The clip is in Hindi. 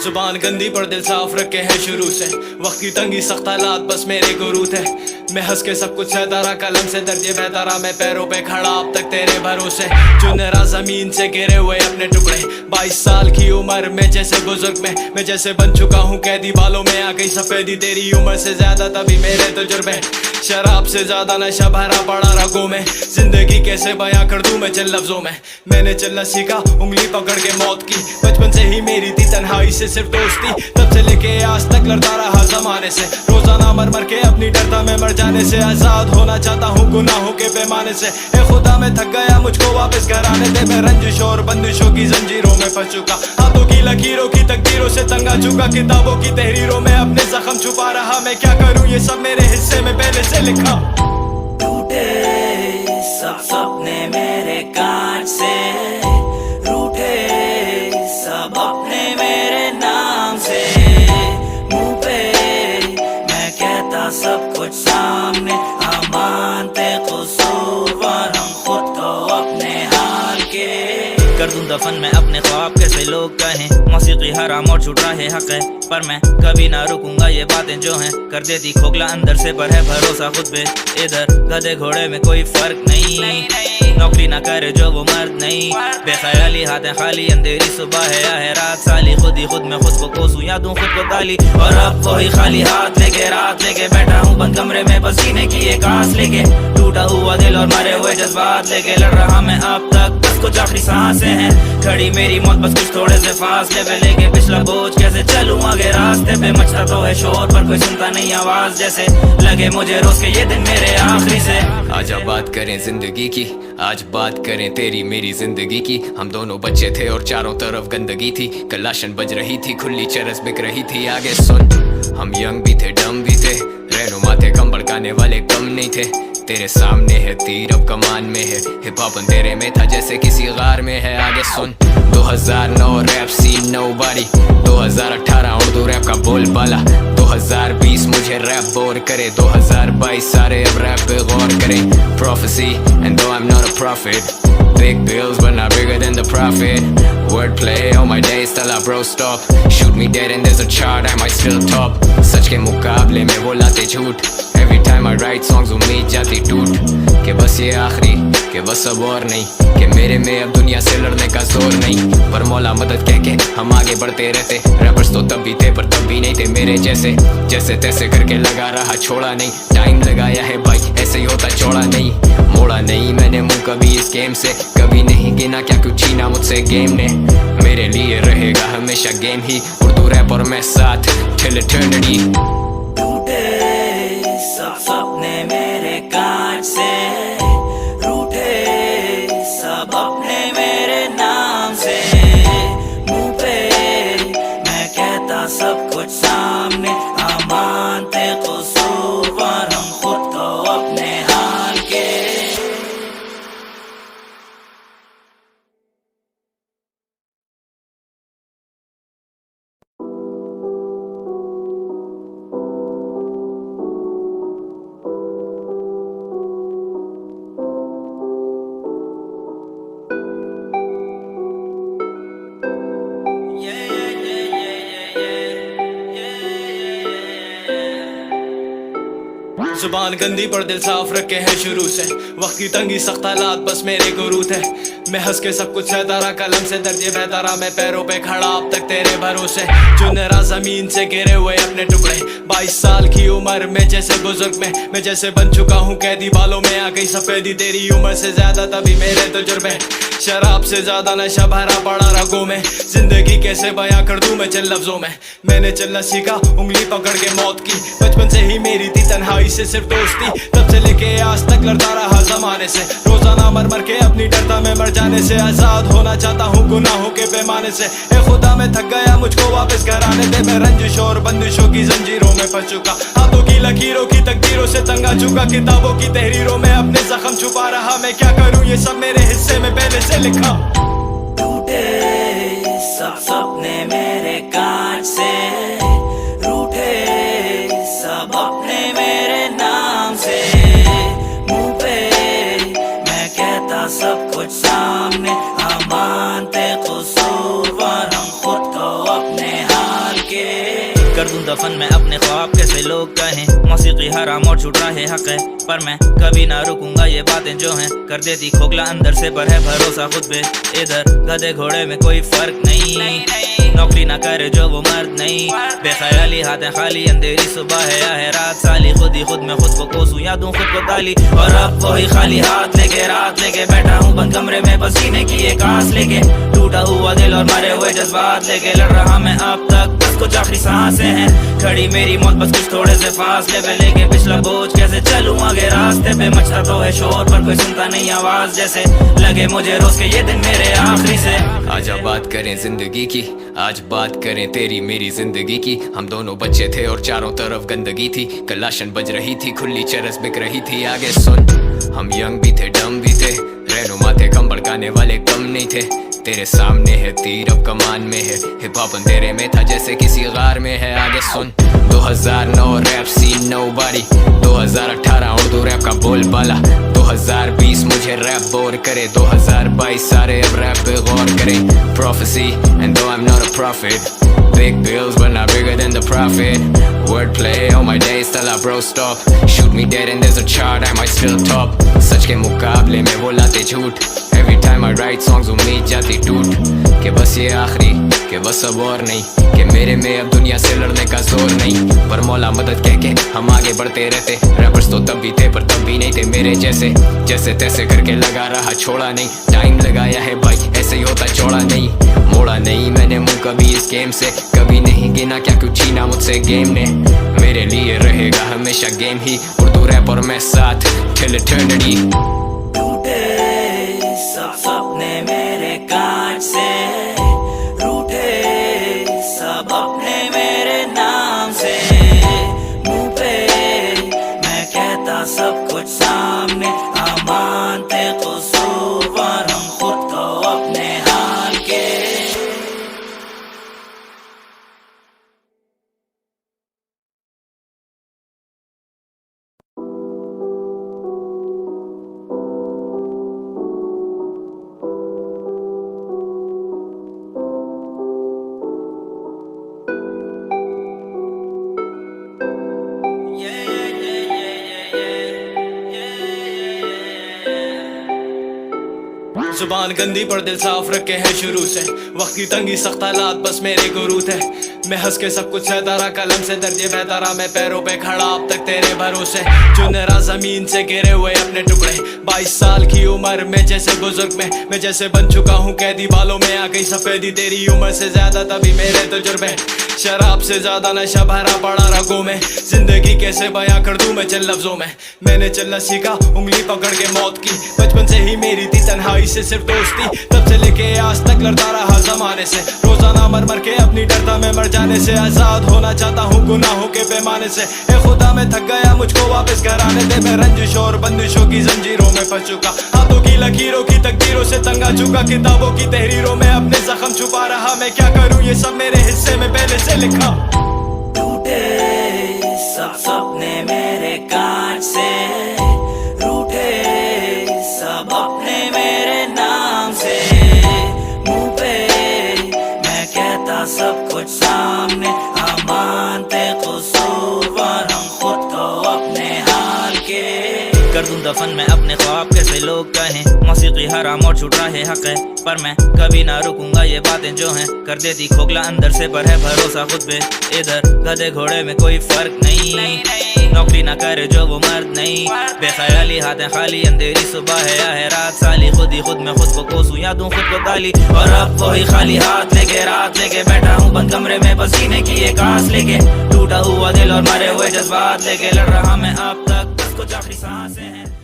जुबान गंदी पर दिल साफ रखे है शुरू से। वक्त की तंगी सख्त हालात बस मेरे गुरु थे। मैं हंस के सब कुछ सहता रहा, कलम से दर्जे बहता रहा, मैं पैरों पे खड़ा अब तक तेरे भरोसे। जो नरा जमीन से गिरे हुए अपने टुकड़े, 22 साल की उम्र में जैसे बुजुर्ग में मैं जैसे बन चुका हूँ कैदी। बालों में आ गई सफेदी, तेरी उम्र से ज्यादा तभी मेरे तजुर्बे। शराब से ज्यादा नशा भरा पड़ा रगों में, जिंदगी कैसे बयां कर दूं मैं चंद लफ्जों में। मैंने चलना सीखा उंगली पकड़ के मौत की, बचपन से ही मेरी थी तन्हाई से सिर्फ दोस्ती। तब से लेके आज तक लड़ता रहा जमाने से, रोजाना मर मर के अपनी डरता मैं मर जाने से। आजाद होना चाहता हूँ गुनाहों के पैमाने से, ए खुदा मैं थक गया मुझको वापस घर आने दे। मैं रंजिश और बंदिशों की जंजीरों में फंस चुका, हाथों की लकीरों की तकदीरों से तंग आ चुका। किताबों की तहरीरों में अपने जख्म छुपा रहा, मैं क्या करूँ ये सब मेरे हिस्से में पहले से लिखा। टूटे सब सपने मेरे कांच से, रूठे सब अपने मेरे नाम से। मुंह पे मैं कहता सब कुछ सामने, हम मानते कसूरवार हम खुद को अपने हाल के। कर दूं दफन मैं अपने ख्वाब कैसे लोग कहें, मौसीकी हराम और छूट रहा है हक है, पर मैं कभी ना रुकूंगा ये बातें जो हैं कर देती खोखला अंदर से, पर है भरोसा खुद पे। इधर गधे घोड़े में कोई फर्क नहीं, नौकरी ना करे जो वो मर्द नहीं। बेख्याली हाथें खाली, अंधेरी सुबह है या है रात साली, खुद ही खुद में खुद को कोसूं या दूं खुद को गाली। और अब वही खाली हाथ लेके रात लेके बैठा हूँ बंद कमरे में, बस जीने की एक आस लेके। टूटा हुआ दिल और मरे हुए जज्बात लेके लड़ रहा मैं अब तक, बस कुछ आखिरी सांसें हैं। खड़ी मेरी मौत बस कुछ थोड़े से फासले पे लेके, पिछला बोझ कैसे चलूं आगे रास्ते पे। मचता तो है शोर पर कोई सुनता नहीं आवाज, जैसे लगे मुझे रोज के ये दिन मेरे आखिरी से। आजा बात करें जिंदगी की, आज बात करें तेरी मेरी जिंदगी की। हम दोनों बच्चे थे और चारों तरफ गंदगी थी, कलाशन बज रही थी, खुली चरस बिक रही थी। आगे सुन, हम यंग भी थे डम भी थे, रहनुमा थे कम भड़काने वाले कम नहीं थे। तेरे सामने है तीर अब कमान में है, हिप हॉप अंधेरे में था जैसे किसी गार में है। आगे सुन, 2009 rap scene nobody, 2018 Urdu rap का बोलबाला, 2020 मुझे रैप बोर करे, 2022 सारे अब रैप पे गौर करें। Prophecy and though I'm not a prophet, big bills but not bigger than the profit. Wordplay on my days till I bro stop, shoot me dead and there's a chart I might still top. सच के मुकाबले में वो लाते झूठ, every time I write songs उम्मीद जाती टूट, कि बस ये आखिरी कि बस अब और नहीं, कि मेरे में अब दुनिया से लड़ने का जोर नहीं। पर मौला मदद कह के हम आगे बढ़ते रहते, रैपर्स तो तब भी थे पर तब भी नहीं थे मेरे जैसे। जैसे तैसे करके लगा रहा छोड़ा नहीं, टाइम लगाया है भाई ऐसे ही होता चौड़ा नहीं। मोड़ा नहीं मैंने मुंह कभी इस गेम से, कभी नहीं गिना क्या कुछ छीना मुझसे गेम ने। मेरे लिए रहेगा हमेशा गेम ही, उर्दू रैप और मैं साथ till eternity। टूटे सब सपने मेरे कांच से, रूठे सब अपने मेरे नाम से। मुंह पे मैं कहता सब कुछ सामने, हम मानते कसूरवार हम खुद को अपने हाल के। जुबान गंदी पर दिल साफ रखे है शुरू से। वक्त की तंगी सख्त हालात बस मेरे गुरु थे। मैं हंस के सब कुछ सहता रहा, कलम से दर्जे बहता रहा, मैं पैरों पे खड़ा अब तक तेरे भरोसे। जो नरा जमीन से गिरे हुए अपने टुकड़े, 22 साल की उम्र में जैसे बुजुर्ग में मैं जैसे बन चुका हूँ कैदी। बालों में आ गई सफेदी, तेरी उम्र से ज्यादा तभी मेरे तजुर्बे। शराब से ज्यादा नशा भरा पड़ा रगों में, जिंदगी कैसे बयां कर दूं मैं चंद लफ्जों में। मैंने चलना सीखा उंगली पकड़ के मौत की, बचपन से ही मेरी थी तन्हाई से सिर्फ दोस्ती। तब से लेके आज तक लड़ता रहा जमाने से, रोजाना मर मर के अपनी डरता मैं मर जाने से। आजाद होना चाहता हूँ गुनाहों के पैमाने से, ए खुदा मैं थक गया मुझको वापस घर आने दे। मैं रंजिश और बंदिशों की जंजीरों में फंस चुका, हाथों की लकीरों की तकदीरों से तंग आ चुका। किताबों की तहरीरों में अपने जख्म छुपा रहा, मैं क्या करूँ ये सब मेरे हिस्से में पहले से लिखा। टूटे सब सपने मेरे कांच से, रूठे सब अपने मेरे नाम से। मुंह पे मैं कहता सब कुछ सामने, हम मानते कसूरवार हम खुद को अपने हाथ कर दूं दफन मैं अपने ख्वाब कैसे लोग कहें, मौसीकी हराम और छूट रहा है हक है, पर मैं कभी ना रुकूंगा ये बातें जो हैं कर देती खोखला अंदर से, पर है भरोसा खुद पे। इधर गधे घोड़े में कोई फर्क नहीं, नौकरी ना करे जो वो मर्द नहीं, बेख्याली हाथें खाली, अंधेरी सुबह है या है रात, साली खुद ही खुद में खुद को कोसूं या दूं खुद को गाली, और अब वही खाली हाथ लेके रात लेके बैठा हूँ बंद कमरे में बस जीने की एक आस लेके, टूटा हुआ दिल और मरे हुए जज्बात लेके लड़ रहा मैं अब तक, बस कुछ आखिरी सांसें हैं, खड़ी मेरी मौत बस कुछ थोड़े से फासले पे लेके, पिछला बोझ कैसे चलूं आगे रास्ते पे, मचता तो है शोर पर कोई सुनता नहीं आवाज, जैसे लगे मुझे रोज के ये दिन मेरे आखिरी से। आजा बात करें जिंदगी की, आज बात करें तेरी मेरी जिंदगी की, हम दोनों बच्चे थे और चारों तरफ गंदगी थी, कलाशन बज रही थी, खुली चरस बिक रही थी, आगे सुन हम यंग भी थे डम भी थे, रहनुमा थे कम भड़काने वाले कम नहीं थे, तेरे सामने है तीर अब कमान में है, हिप हॉप अंधेरे में था जैसे किसी गार में है, आगे सुन 2009 rap scene nobody, 2018 Urdu rap का बोलबाला, 2020 मुझे रैप बोर करे, 2022 सारे अब रैप पे गौर करें, prophecy and though I'm not a prophet, big bills but not bigger than the profit, wordplay on my days till I bro stop, shoot me dead and there's a chart I might still top, सच के मुकाबले में वो लाते झूठ, every time I write songs उम्मीद जाती टूट, कि बस ये आखिरी कि बस अब और नहीं, कि मेरे में अब दुनिया से लड़ने का जोर नहीं, पर मौला मदद कह के हम आगे बढ़ते रहते, रैपर्स तो तब भी थे पर तब भी नहीं थे मेरे जैसे, जैसे तैसे करके लगा रहा छोड़ा नहीं, टाइम लगाया है भाई ऐसे ही होता छोड़ा नहीं, मोड़ा नहीं मैंने मुंह कभी इस गेम से, कभी नहीं गिना क्या कुछ छीना मुझसे गेम ने, मेरे लिए रहेगा हमेशा गेम ही, उर्दू रैप और मैं साथ till eternity। टूटे सब सपने मेरे कांच से, रूठे सब अपने मेरे नाम से, मुंह पे मैं कहता सब कुछ सामने, मानते कसूरवार हम खुद को अपने हाल के। जुबान गंदी पर दिल साफ रखे है शुरू से, वक्त की तंगी सख्त हालात बस मेरे गुरूत है, मैं हंस के सब कुछ सहता रहा कलम से, दर्द ये बहता रहा मैं पैरों पे खड़ा अब तक तेरे भरोसे, जो नरा जमीन से गिरे हुए अपने टुकड़े, 22 साल की उम्र में जैसे बुजुर्ग में मैं जैसे बन चुका हूँ कैदी, बालों में आ गई सफेदी, तेरी उम्र से ज्यादा तभी मेरे तजुर्बे, शराब से ज्यादा नशा भरा पड़ा रगों में, जिंदगी कैसे बयां कर दूं मैं चंद लफ्जों में, मैंने चलना सीखा उंगली पकड़ के मौत की, बचपन से ही मेरी थी तन्हाई से सिर्फ दोस्ती, तब से लेके आज तक लड़ता रहा जमाने से, रोजाना मर मर के अपनी डरता मैं मर जाने से, आजाद होना चाहता हूँ गुनाहों के पैमाने से, ए खुदा मैं थक गया मुझको वापस घर आने दे, मैं रंजिश और बंदिशों की जंजीरों में फंस चुका, हाथों की लकीरों की तकदीरों से तंग आ चुका, किताबों की तहरीरों में अपने जख्म छुपा रहा, मैं क्या करूँ ये सब मेरे हिस्से में पहले से लिखा। टूटे सब सपने मेरे कांच से, रूठे सब अपने मेरे नाम से, मुंह पे मैं कहता सब कुछ सामने, मानते कसूरवार हम खुद को अपने हाल के। कर दूं दफन मैं अपने ख्वाब कैसे लोग कहें, मौसीकी हराम और छूट रहा है हक है, पर मैं कभी ना रुकूंगा ये बातें जो हैं कर देती खोखला अंदर से, पर है भरोसा खुद पे। इधर गधे घोड़े में कोई फर्क नहीं, नौकरी ना करे जो वो मर्द नहीं, बेख्याली हाथें खाली, अंधेरी सुबह है या है रात, साली खुद ही खुद में खुद को कोसूं या दूं खुद को गाली, और अब वही खाली हाथ लेके रात लेके बैठा हूँ बंद कमरे में बस जीने की एक आस लेके, टूटा हुआ दिल और मरे हुए जज्बात लेके लड़ रहा मैं अब तक, बस कुछ आखिरी सांसें हैं।